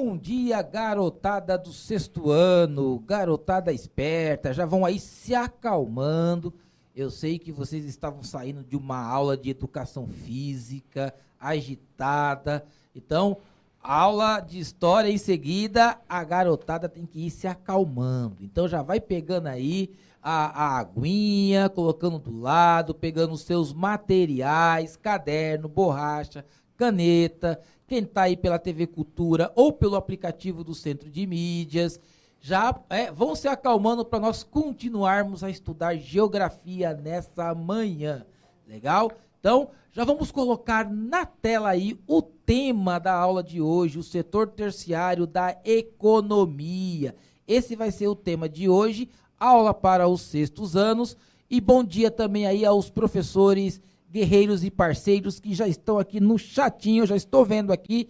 bom dia, garotada do sexto ano, garotada esperta, já vão aí se acalmando. Eu sei que vocês estavam saindo de uma aula de educação física, agitada. Então, aula de história em seguida, a garotada tem que ir se acalmando. Então já vai pegando aí a aguinha, colocando do lado, pegando os seus materiais, caderno, borracha, caneta. Quem está aí pela TV Cultura ou pelo aplicativo do Centro de Mídias, já vão se acalmando para nós continuarmos a estudar geografia nessa manhã. Legal? Então, já vamos colocar na tela aí o tema da aula de hoje, o setor terciário da economia. Esse vai ser o tema de hoje, aula para os sextos anos. E bom dia também aí aos professores, guerreiros e parceiros que já estão aqui no chatinho, eu já estou vendo aqui,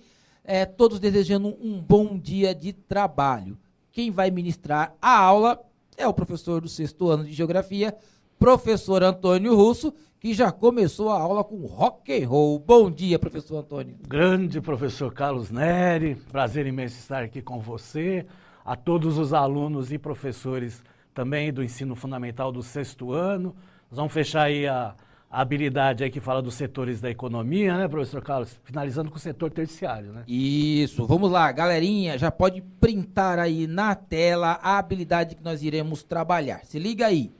todos desejando um bom dia de trabalho. Quem vai ministrar a aula é o professor do sexto ano de geografia, professor Antônio Russo, que já começou a aula com rock and roll. Bom dia, professor Antônio. Grande professor Carlos Neri, prazer imenso estar aqui com você, a todos os alunos e professores também do ensino fundamental do sexto ano. Nós vamos fechar aí a habilidade aí que fala dos setores da economia, né, professor Carlos? Finalizando com o setor terciário, né? Isso, vamos lá, galerinha, já pode printar aí na tela a habilidade que nós iremos trabalhar. Se liga aí.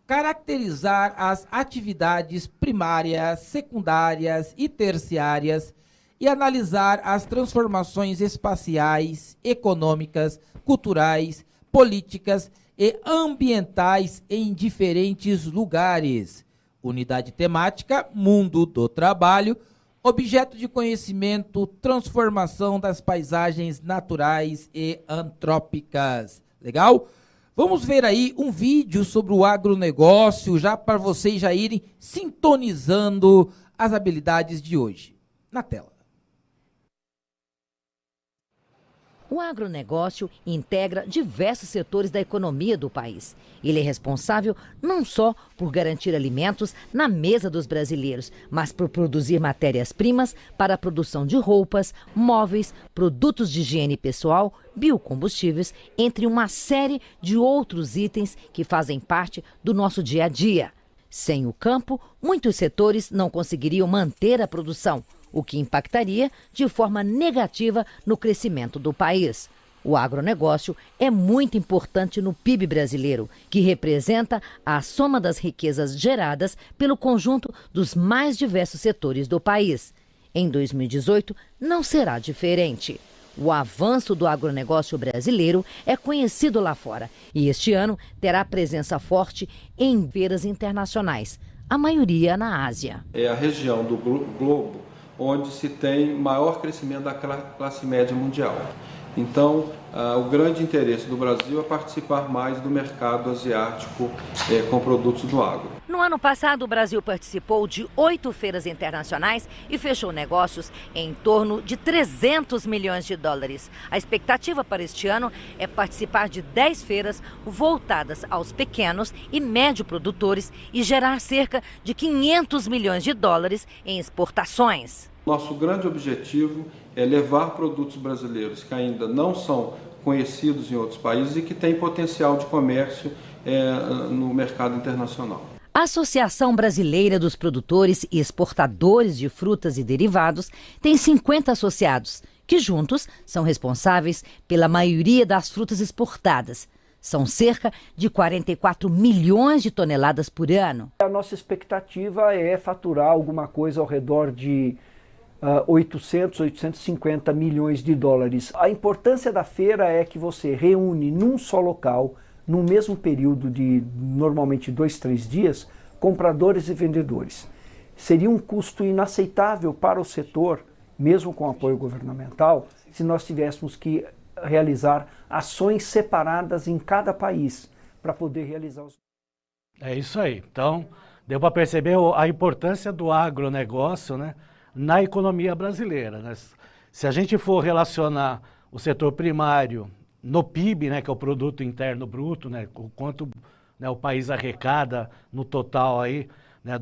Caracterizar as atividades primárias, secundárias e terciárias e analisar as transformações espaciais, econômicas, culturais, políticas e ambientais em diferentes lugares. Unidade temática, mundo do trabalho, objeto de conhecimento, transformação das paisagens naturais e antrópicas. Legal? Vamos ver aí um vídeo sobre o agronegócio, já para vocês já irem sintonizando as habilidades de hoje. Na tela. O agronegócio integra diversos setores da economia do país. Ele é responsável não só por garantir alimentos na mesa dos brasileiros, mas por produzir matérias-primas para a produção de roupas, móveis, produtos de higiene pessoal, biocombustíveis, entre uma série de outros itens que fazem parte do nosso dia a dia. Sem o campo, muitos setores não conseguiriam manter a produção, o que impactaria de forma negativa no crescimento do país. O agronegócio é muito importante no PIB brasileiro, que representa a soma das riquezas geradas pelo conjunto dos mais diversos setores do país. Em 2018, não será diferente. O avanço do agronegócio brasileiro é conhecido lá fora e este ano terá presença forte em feiras internacionais, a maioria na Ásia. É a região do globo onde se tem maior crescimento da classe média mundial. Então, o grande interesse do Brasil é participar mais do mercado asiático com produtos do agro. No ano passado, o Brasil participou de 8 feiras internacionais e fechou negócios em torno de 300 milhões de dólares. A expectativa para este ano é participar de 10 feiras voltadas aos pequenos e médio produtores e gerar cerca de 500 milhões de dólares em exportações. Nosso grande objetivo é levar produtos brasileiros que ainda não são conhecidos em outros países e que têm potencial de comércio no mercado internacional. A Associação Brasileira dos Produtores e Exportadores de Frutas e Derivados tem 50 associados, que juntos são responsáveis pela maioria das frutas exportadas. São cerca de 44 milhões de toneladas por ano. A nossa expectativa é faturar alguma coisa ao redor de 850 milhões de dólares. A importância da feira é que você reúne num só local, no mesmo período de normalmente 2, 3 dias, compradores e vendedores. Seria um custo inaceitável para o setor, mesmo com apoio governamental, se nós tivéssemos que realizar ações separadas em cada país para poder realizar os... É isso aí. Então, deu para perceber a importância do agronegócio, né, na economia brasileira, né? Se a gente for relacionar o setor primário no PIB, né, que é o Produto Interno Bruto, né, o quanto, né, o país arrecada no total aí, né,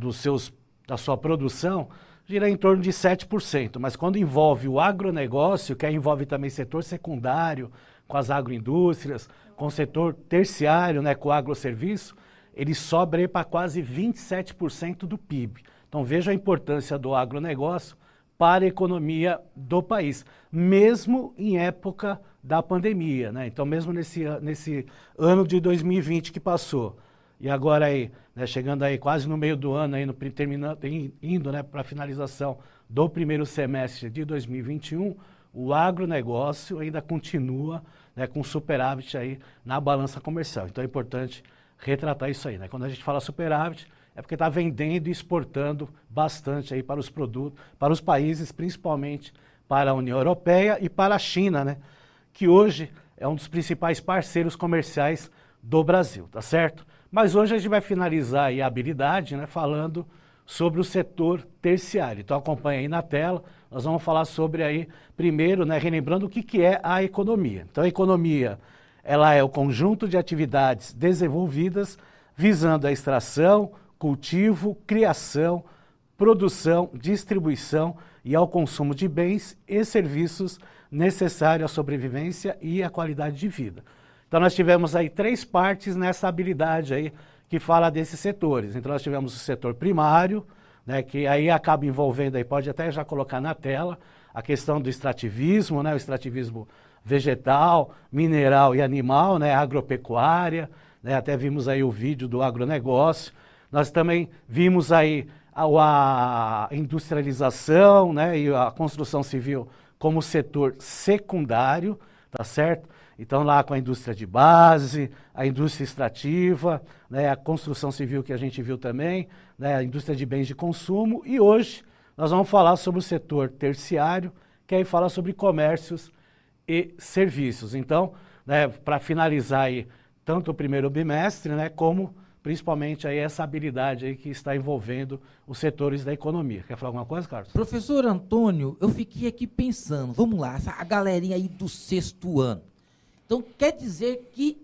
da sua produção, gira em torno de 7%, mas quando envolve o agronegócio, que aí envolve também setor secundário, com as agroindústrias, com o setor terciário, né, com o agroserviço, ele sobe para quase 27% do PIB. Então veja a importância do agronegócio para a economia do país, mesmo em época da pandemia, né? Então mesmo nesse ano de 2020 que passou, e agora aí, né, chegando aí quase no meio do ano, aí indo, né, para a finalização do primeiro semestre de 2021, o agronegócio ainda continua, né, com superávit aí na balança comercial. Então é importante retratar isso aí, né? Quando a gente fala superávit, é porque está vendendo e exportando bastante aí para os produtos, para os países, principalmente para a União Europeia e para a China, né? Que hoje é um dos principais parceiros comerciais do Brasil, tá certo? Mas hoje a gente vai finalizar aí a habilidade, né, falando sobre o setor terciário. Então acompanha aí na tela, nós vamos falar sobre aí, primeiro, né, relembrando o que é a economia. Então a economia, ela é o conjunto de atividades desenvolvidas visando a extração, cultivo, criação, produção, distribuição e ao consumo de bens e serviços necessários à sobrevivência e à qualidade de vida. Então nós tivemos aí 3 partes nessa habilidade aí que fala desses setores. Então nós tivemos o setor primário, né, que aí acaba envolvendo, aí pode até já colocar na tela, a questão do extrativismo, né, o extrativismo vegetal, mineral e animal, né, agropecuária, né, até vimos aí o vídeo do agronegócio. Nós também vimos aí a industrialização, né, e a construção civil como setor secundário, tá certo? Então lá com a indústria de base, a indústria extrativa, né, a construção civil que a gente viu também, né, a indústria de bens de consumo, e hoje nós vamos falar sobre o setor terciário, que aí fala sobre comércios e serviços. Então, né, para finalizar aí tanto o primeiro bimestre, né, como principalmente aí essa habilidade aí que está envolvendo os setores da economia. Quer falar alguma coisa, Carlos? Professor Antônio, eu fiquei aqui pensando, vamos lá, a galerinha aí do 6º ano. Então, quer dizer que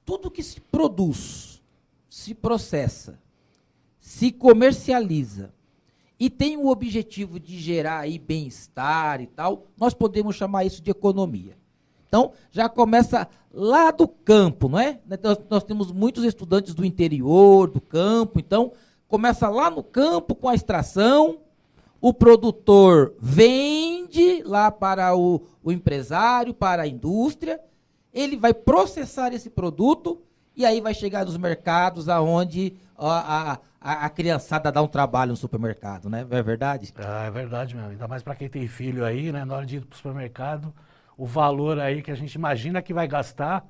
tudo que se produz, se processa, se comercializa e tem o objetivo de gerar aí bem-estar e tal, nós podemos chamar isso de economia. Então, já começa lá do campo, não é? Nós temos muitos estudantes do interior, do campo, então, começa lá no campo com a extração, o produtor vende lá para o empresário, para a indústria, ele vai processar esse produto e aí vai chegar nos mercados aonde a criançada dá um trabalho no supermercado, né? É verdade? É verdade mesmo, ainda mais para quem tem filho aí, né? Na hora de ir para o supermercado, o valor aí que a gente imagina que vai gastar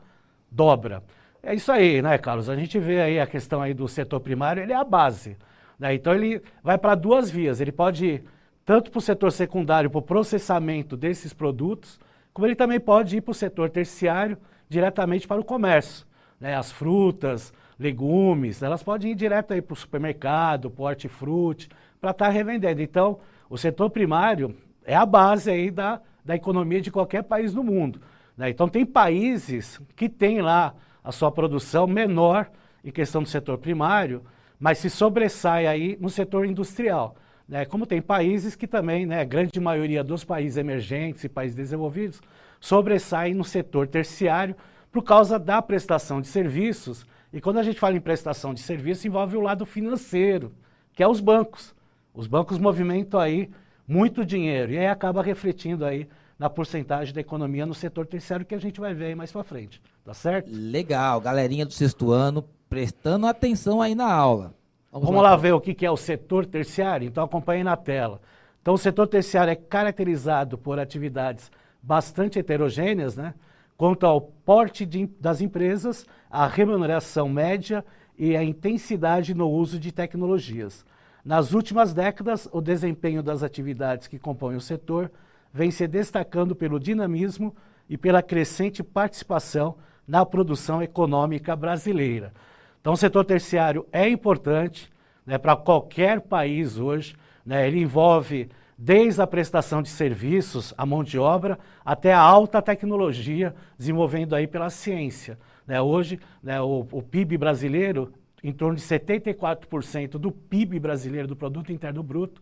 dobra. É isso aí, né, Carlos? A gente vê aí a questão aí do setor primário, ele é a base, né? Então ele vai para 2 vias, ele pode ir tanto para o setor secundário, para o processamento desses produtos, como ele também pode ir para o setor terciário, diretamente para o comércio, né? As frutas, legumes, elas podem ir direto aí para o supermercado, para o hortifruti, para estar revendendo. Então, o setor primário é a base aí da economia de qualquer país do mundo, né? Então tem países que têm lá a sua produção menor em questão do setor primário, mas se sobressai aí no setor industrial, né? Como tem países que também, né, a grande maioria dos países emergentes e países desenvolvidos, sobressaem no setor terciário por causa da prestação de serviços. E quando a gente fala em prestação de serviço, envolve o lado financeiro, que é os bancos. Os bancos movimentam aí muito dinheiro, e aí acaba refletindo aí na porcentagem da economia no setor terciário, que a gente vai ver aí mais para frente, tá certo? Legal, galerinha do 6º ano, prestando atenção aí na aula. Vamos lá ver o que é o setor terciário? Então acompanhe na tela. Então o setor terciário é caracterizado por atividades bastante heterogêneas, né? Quanto ao porte das empresas, a remuneração média e a intensidade no uso de tecnologias. Nas últimas décadas, o desempenho das atividades que compõem o setor vem se destacando pelo dinamismo e pela crescente participação na produção econômica brasileira. Então, o setor terciário é importante, né, para qualquer país hoje, né? Ele envolve desde a prestação de serviços, a mão de obra, até a alta tecnologia, desenvolvendo aí pela ciência, né? Hoje, né, o PIB brasileiro, em torno de 74% do PIB brasileiro, do Produto Interno Bruto,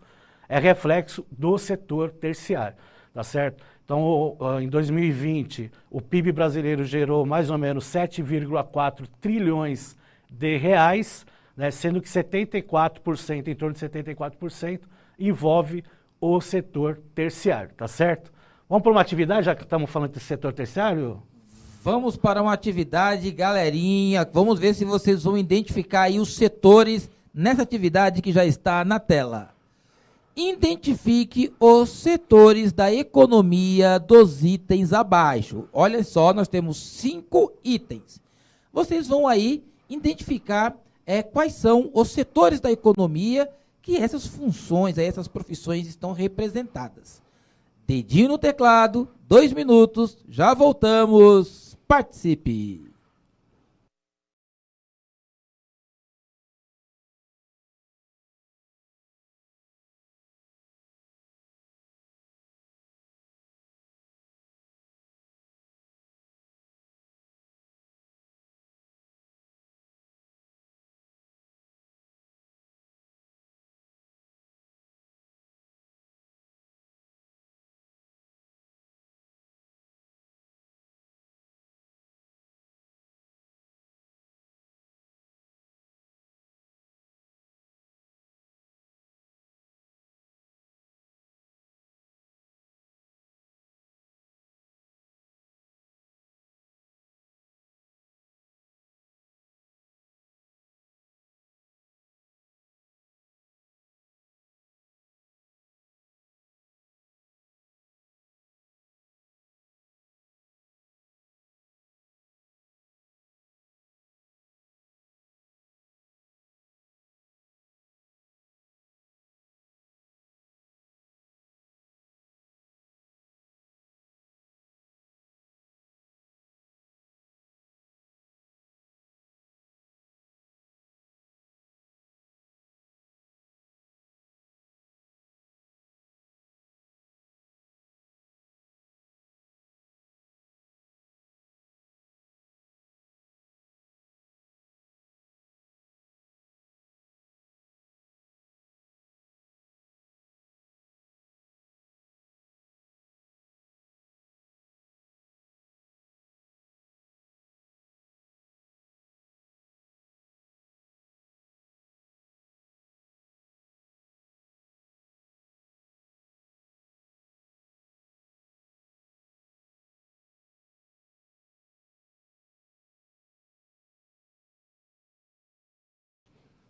é reflexo do setor terciário, tá certo? Então, em 2020, o PIB brasileiro gerou mais ou menos 7,4 trilhões de reais, né, sendo que 74%, em torno de 74%, envolve o setor terciário, tá certo? Vamos para uma atividade, já que estamos falando de setor terciário? Vamos para uma atividade, galerinha. Vamos ver se vocês vão identificar aí os setores nessa atividade que já está na tela. Identifique os setores da economia dos itens abaixo. Olha só, nós temos 5 itens. Vocês vão aí identificar quais são os setores da economia que essas funções, essas profissões estão representadas. Dedinho no teclado, 2 minutos, já voltamos. Participe!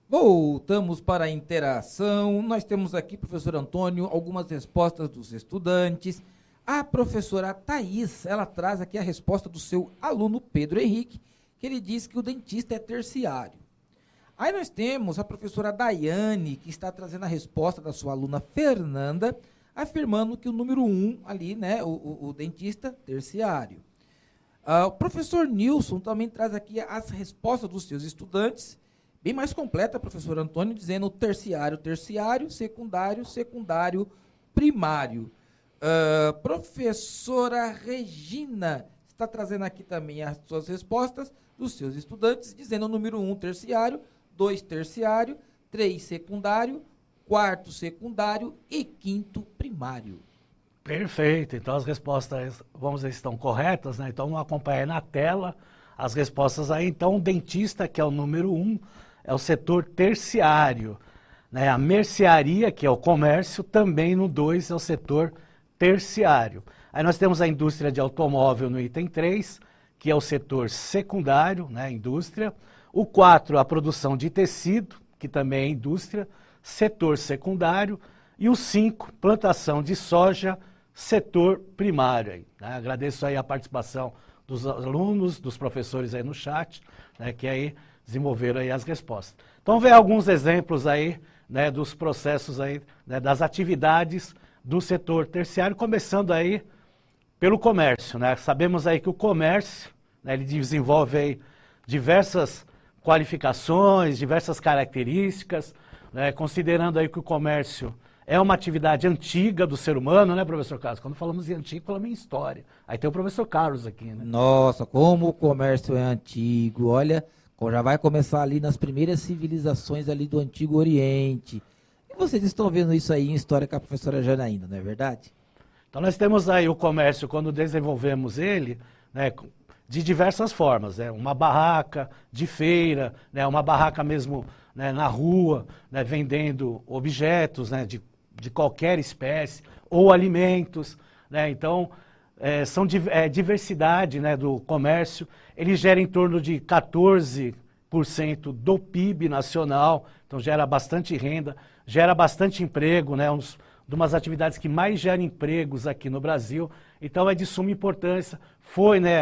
Voltamos para a interação. Nós temos aqui, professor Antônio, algumas respostas dos estudantes. A professora Thaís, ela traz aqui a resposta do seu aluno Pedro Henrique, que ele diz que o dentista é terciário. Aí nós temos a professora Daiane, que está trazendo a resposta da sua aluna Fernanda, afirmando que o número 1 ali, né, o dentista terciário. O professor Nilson também traz aqui as respostas dos seus estudantes, bem mais completa, professor Antônio, dizendo terciário, terciário, secundário, secundário, primário. Professora Regina está trazendo aqui também as suas respostas dos seus estudantes, dizendo o número 1 terciário, 2 terciário, 3 secundário, 4 secundário e 5º primário. Perfeito, então as respostas, vamos ver se estão corretas, né? Então vamos acompanhar na tela as respostas aí. Então o dentista, que é o número 1, é o setor terciário, né? A mercearia, que é o comércio, também no 2 é o setor terciário. Aí nós temos a indústria de automóvel no item 3, que é o setor secundário, né? Indústria. O 4, a produção de tecido, que também é indústria, setor secundário. E o 5, plantação de soja, setor primário. Aí, né? Agradeço aí a participação dos alunos, dos professores aí no chat, né? Que aí desenvolveram aí as respostas. Então, ver alguns exemplos aí, né, dos processos aí, né, das atividades do setor terciário, começando aí pelo comércio, né? Sabemos aí que o comércio, né, ele desenvolve aí diversas qualificações, diversas características, né, considerando aí que o comércio é uma atividade antiga do ser humano, né, professor Carlos? Quando falamos em antigo, falamos em história. Aí tem o professor Carlos aqui, né? Nossa, como o comércio é antigo, olha, já vai começar ali nas primeiras civilizações ali do Antigo Oriente. E vocês estão vendo isso aí em História com a professora Janaína, não é verdade? Então nós temos aí o comércio, quando desenvolvemos ele, né, de diversas formas, né, uma barraca de feira, né, uma barraca mesmo, né, na rua, né, vendendo objetos, né, de qualquer espécie, ou alimentos, né, então são diversidade, né, do comércio, ele gera em torno de 14% do PIB nacional, então gera bastante renda, gera bastante emprego, né, de umas atividades que mais geram empregos aqui no Brasil, então é de suma importância, foi, né,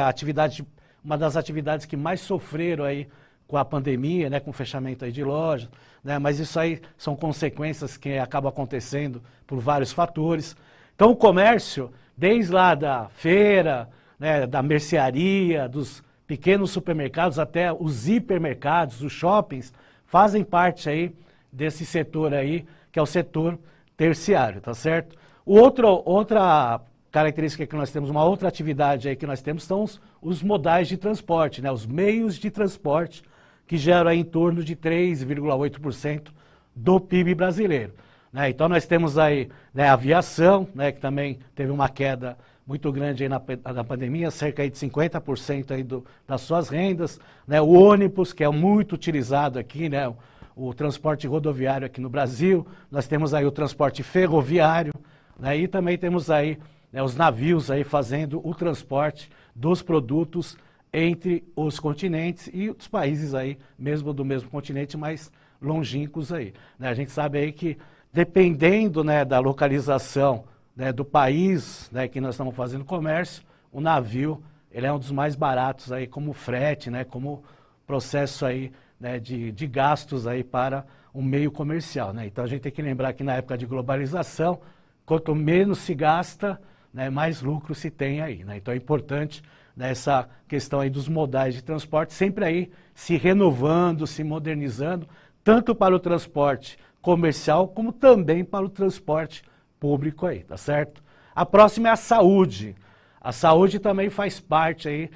uma das atividades que mais sofreram aí com a pandemia, né, com o fechamento aí de lojas, né, mas isso aí são consequências que acabam acontecendo por vários fatores. Então o comércio, desde lá da feira, né, da mercearia, dos pequenos supermercados até os hipermercados, os shoppings, fazem parte aí desse setor aí, que é o setor terciário, tá certo? Outra característica que nós temos, uma outra atividade aí que nós temos são os modais de transporte, né? Os meios de transporte que geram aí em torno de 3,8% do PIB brasileiro, né? Então nós temos aí, né, a aviação, né, que também teve uma queda muito grande aí na pandemia, cerca aí de 50% aí das suas rendas, né? O ônibus, que é muito utilizado aqui, né? O transporte rodoviário aqui no Brasil, nós temos aí o transporte ferroviário, né? E também temos aí, né, os navios aí fazendo o transporte dos produtos entre os continentes e os países aí, mesmo do mesmo continente, mais longínquos aí, né? A gente sabe aí que dependendo, né, da localização, né, do país, né, que nós estamos fazendo comércio, o navio ele é um dos mais baratos aí como frete, né, como processo aí, né, de gastos aí para o meio comercial, né? Então a gente tem que lembrar que na época de globalização, quanto menos se gasta, né, mais lucro se tem aí, né? Então é importante, né, essa questão aí dos modais de transporte sempre aí se renovando, se modernizando, tanto para o transporte comercial como também para o transporte público aí, tá certo? A próxima é a saúde. A saúde também faz parte aí,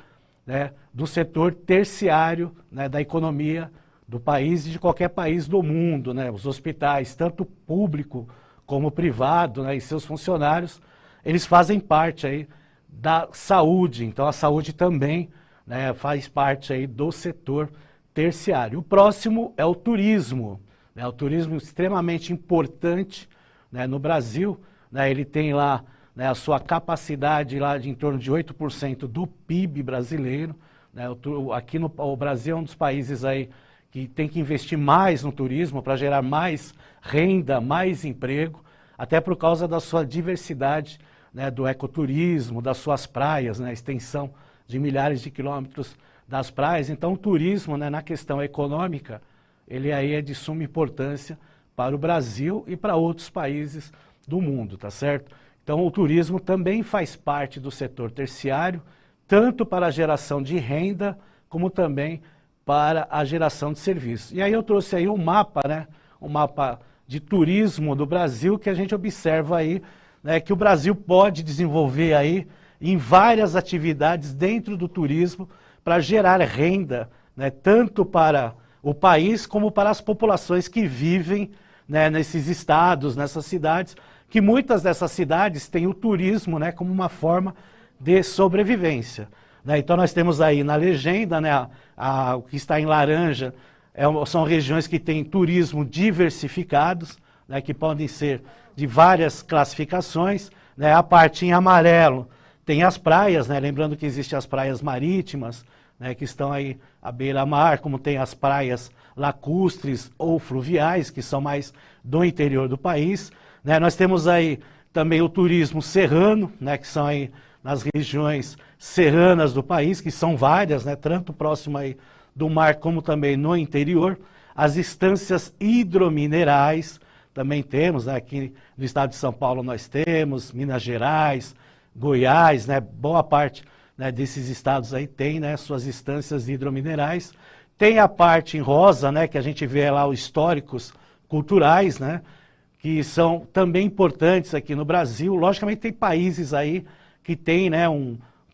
né, do setor terciário, né, da economia do país e de qualquer país do mundo, né? Os hospitais, tanto público como privado, né, e seus funcionários, eles fazem parte aí da saúde. Então a saúde também, né, faz parte aí do setor terciário. O próximo é o turismo, né? O turismo extremamente importante, né, no Brasil, né? Ele tem lá, né, a sua capacidade lá de em torno de 8% do PIB brasileiro, né? Aqui o Brasil é um dos países aí que tem que investir mais no turismo para gerar mais renda, mais emprego, até por causa da sua diversidade, né, do ecoturismo, das suas praias, né, extensão de milhares de quilômetros das praias. Então o turismo, né, na questão econômica, ele aí é de suma importância para o Brasil e para outros países do mundo, tá certo? Então o turismo também faz parte do setor terciário, tanto para a geração de renda, como também para a geração de serviços. E aí eu trouxe aí um mapa, né, um mapa de turismo do Brasil, que a gente observa aí, né, que o Brasil pode desenvolver aí em várias atividades dentro do turismo para gerar renda, né, tanto para o país como para as populações que vivem, né, nesses estados, nessas cidades, que muitas dessas cidades têm o turismo, né, como uma forma de sobrevivência, né? Então nós temos aí na legenda, né, o que está em laranja são regiões que têm turismo diversificados, né, que podem ser de várias classificações, né? A parte em amarelo tem as praias, né? Lembrando que existem as praias marítimas, né, que estão aí à beira-mar, como tem as praias lacustres ou fluviais, que são mais do interior do país, né? Nós temos aí também o turismo serrano, né, que são aí nas regiões serranas do país, que são várias, né, tanto próximo aí do mar como também no interior. As estâncias hidrominerais também temos, né, aqui no estado de São Paulo nós temos, Minas Gerais, Goiás, né, boa parte, né, desses estados aí tem, né, suas estâncias hidrominerais. Tem a parte em rosa, né, que a gente vê lá os históricos culturais, né, que são também importantes aqui no Brasil. Logicamente tem países aí que tem, né,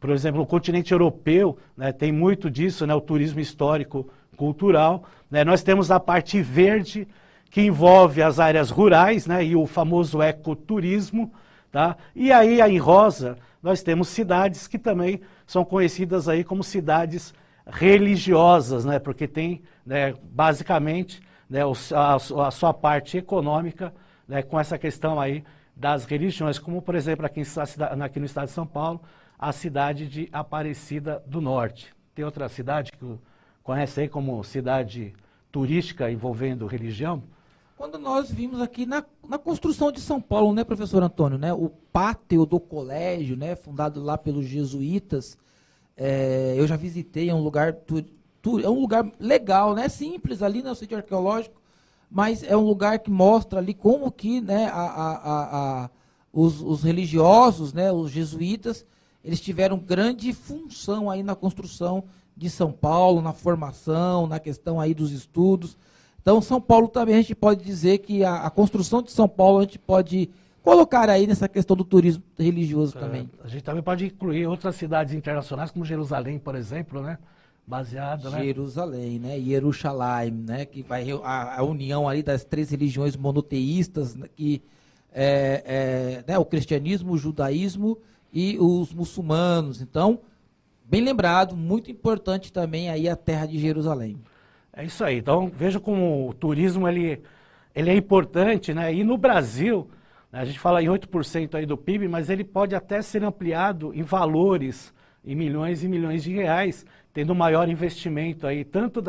por exemplo, o continente europeu, né, tem muito disso, né, o turismo histórico cultural, né? Nós temos a parte verde, que envolve as áreas rurais, né, e o famoso ecoturismo, tá? E aí, em rosa, nós temos cidades que também são conhecidas aí como cidades religiosas, né, porque tem, né, basicamente, né, a sua parte econômica, né, com essa questão aí das religiões, como, por exemplo, aqui no estado de São Paulo, a cidade de Aparecida do Norte. Tem outra cidade que conhece aí como cidade turística envolvendo religião? Quando nós vimos aqui na construção de São Paulo, né, professor Antônio, né, o pátio do colégio, né, fundado lá pelos jesuítas, eu já visitei, é um lugar legal, né, simples ali, né, o sítio arqueológico, mas é um lugar que mostra ali como que, né, os religiosos, né, os jesuítas, eles tiveram grande função aí na construção de São Paulo, na formação, na questão aí dos estudos. Então, São Paulo também, a gente pode dizer que a construção de São Paulo, a gente pode colocar aí nessa questão do turismo religioso também. A gente também pode incluir outras cidades internacionais, como Jerusalém, por exemplo, né? Baseada, né? Jerusalém, né? Jerusalém, né? Que vai a união ali das 3 religiões monoteístas, que né? O cristianismo, o judaísmo e os muçulmanos. Então, bem lembrado, muito importante também aí a terra de Jerusalém. É isso aí. Então, veja como o turismo ele é importante, né? E no Brasil, né, a gente fala em 8% aí do PIB, mas ele pode até ser ampliado em valores, em milhões e milhões de reais, tendo maior investimento aí, tanto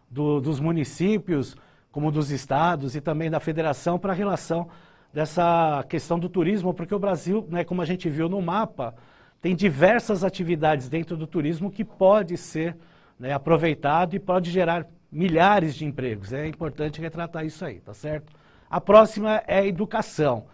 dos municípios, como dos estados e também da federação para a relação dessa questão do turismo, porque o Brasil, né, como a gente viu no mapa, tem diversas atividades dentro do turismo que pode ser, né, aproveitado e pode gerar milhares de empregos. É importante retratar isso aí, tá certo? A próxima é a educação.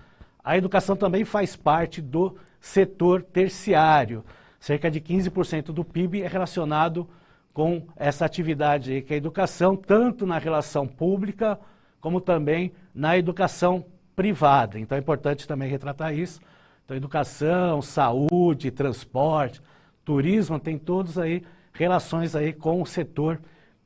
A educação também faz parte do setor terciário. Cerca de 15% do PIB é relacionado com essa atividade aí, que é a educação, tanto na relação pública, como também na educação privada. Então é importante também retratar isso. Então educação, saúde, transporte, turismo, tem todos aí relações aí com o setor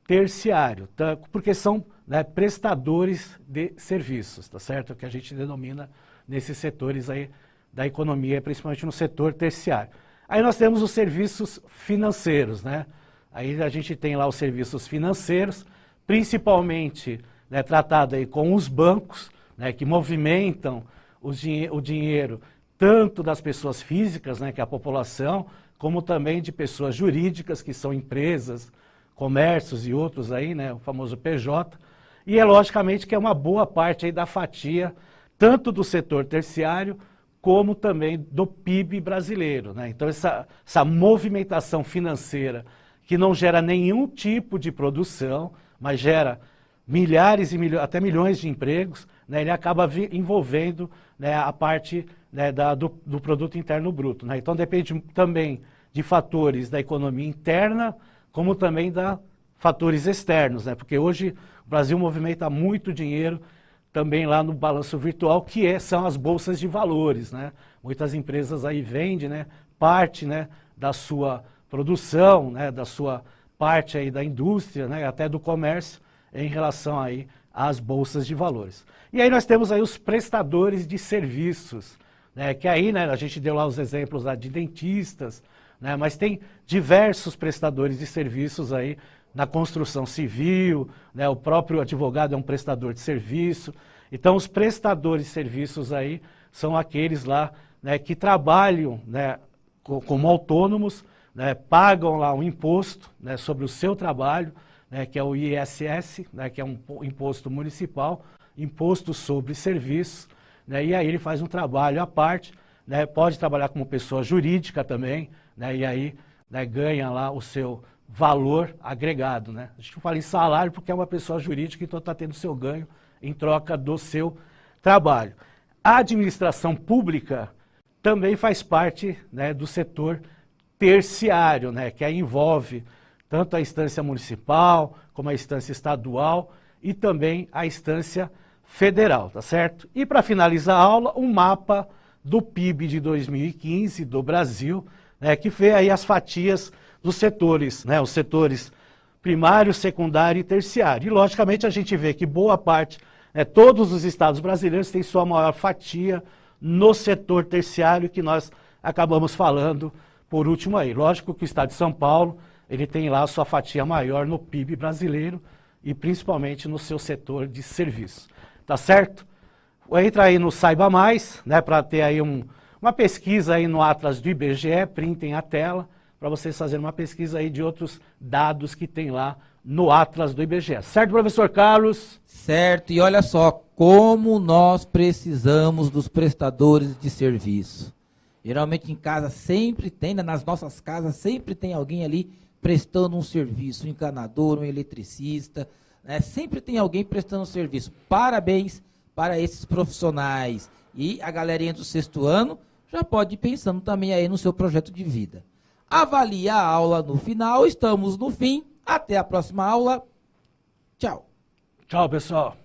terciário, tá? Porque são, né, prestadores de serviços, tá certo? Que a gente denomina nesses setores aí da economia, principalmente no setor terciário. Aí nós temos os serviços financeiros, né? Aí a gente tem lá os serviços financeiros, principalmente, né, tratado aí com os bancos, né, que movimentam o dinheiro tanto das pessoas físicas, né, que é a população, como também de pessoas jurídicas, que são empresas, comércios e outros aí, né, o famoso PJ. E é logicamente que é uma boa parte aí da fatia, tanto do setor terciário, como também do PIB brasileiro, né? Então essa movimentação financeira que não gera nenhum tipo de produção, mas gera milhares e até milhões de empregos, né? Ele acaba envolvendo, né, a parte, né, do produto interno bruto, né? Então depende também de fatores da economia interna, como também da fatores externos, né? Porque hoje o Brasil movimenta muito dinheiro também lá no balanço virtual, que são as bolsas de valores, né? Muitas empresas aí vendem, né, parte, né, da sua produção, né, da sua parte aí da indústria, né, até do comércio, em relação aí às bolsas de valores. E aí nós temos aí os prestadores de serviços, né, que aí, né, a gente deu lá os exemplos lá de dentistas, né, mas tem diversos prestadores de serviços aí na construção civil, né, o próprio advogado é um prestador de serviço. Então, os prestadores de serviços aí são aqueles lá, né, que trabalham, né, como autônomos, né, pagam lá um imposto, né, sobre o seu trabalho, né, que é o ISS, né, que é um imposto municipal, imposto sobre serviços, né, e aí ele faz um trabalho à parte, né, pode trabalhar como pessoa jurídica também, né, e aí, né, ganha lá o seu valor agregado, né? A gente não fala em salário porque é uma pessoa jurídica, então está tendo seu ganho em troca do seu trabalho. A administração pública também faz parte, né, do setor terciário, né, que aí envolve tanto a instância municipal, como a instância estadual e também a instância federal, tá certo? E para finalizar a aula, um mapa do PIB de 2015 do Brasil, né, que vê aí as fatias dos setores, né, os setores primário, secundário e terciário. E, logicamente, a gente vê que boa parte Todos os estados brasileiros têm sua maior fatia no setor terciário, que nós acabamos falando por último aí. Lógico que o estado de São Paulo, ele tem lá a sua fatia maior no PIB brasileiro e principalmente no seu setor de serviço. Tá certo? Entra aí no Saiba Mais, né, para ter aí uma pesquisa aí no Atlas do IBGE, printem a tela, para vocês fazerem uma pesquisa aí de outros dados que tem lá no Atlas do IBGE. Certo, professor Carlos? Certo, e olha só, como nós precisamos dos prestadores de serviço. Geralmente em casa sempre tem, nas nossas casas sempre tem alguém ali prestando um serviço, um encanador, um eletricista, né? Sempre tem alguém prestando um serviço. Parabéns para esses profissionais. E a galerinha do 6º ano já pode ir pensando também aí no seu projeto de vida. Avalie a aula no final, estamos no fim. Até a próxima aula. Tchau. Tchau, pessoal.